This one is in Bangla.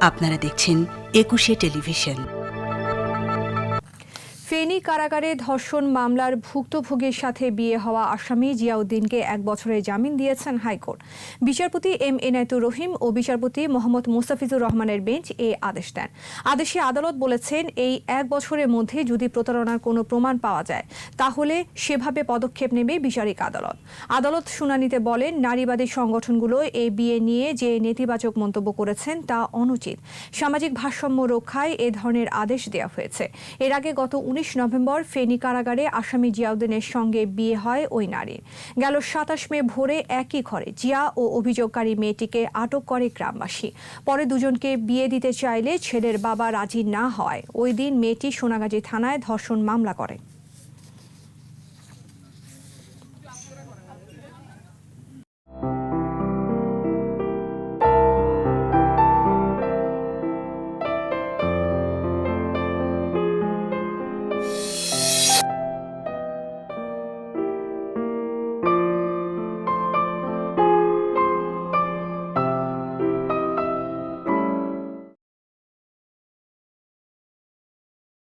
আপনারা দেখছেন ২১শে টেলিভিশন। ফেনী কারাগারে ধর্ষণ মামলার ভুক্তভোগীর সাথে বিয়ে হওয়া আসামি জিয়াউদ্দিনকে 1 বছরের জামিন দিয়েছেন হাইকোর্ট। বিচারপতি এম এনায়েতুর রহিম ও বিচারপতি মোহাম্মদ মুস্তাফিজুর রহমানের বেঞ্চ এই আদেশ দেন। আদেশে আদালত বলেছেন, এই 1 বছরের মধ্যে যদি প্রতারণার কোনো প্রমাণ পাওয়া যায় তাহলে সেভাবে পদক্ষেপ নেবে বিচারিক আদালত। আদালত শুনানিতে বলেন, নারীবাদী সংগঠনগুলো এই বিয়ে নিয়ে যে নেতিবাচক মন্তব্য করেছেন তা অনুচিত। সামাজিক ভারসাম্য রক্ষায় এ ধরনের আদেশ দেওয়া হয়েছে। এর আগে গত 19 নভেম্বর ফেনী কারাগারে আসামি জিয়াউদ্দিনের সঙ্গে বিয়ে হয় ওই নারীর। গেল 27 মে ভোরে একই ঘরে জিয়া ও অভিযোগকারী মেয়েটিকে আটক করে গ্রামবাসী। পরে দুজনকে বিয়ে দিতে চাইলে ছেলের বাবা রাজি না হয় ওই দিন মেয়েটি সোনাগাজী থানায় ধর্ষণ মামলা করে।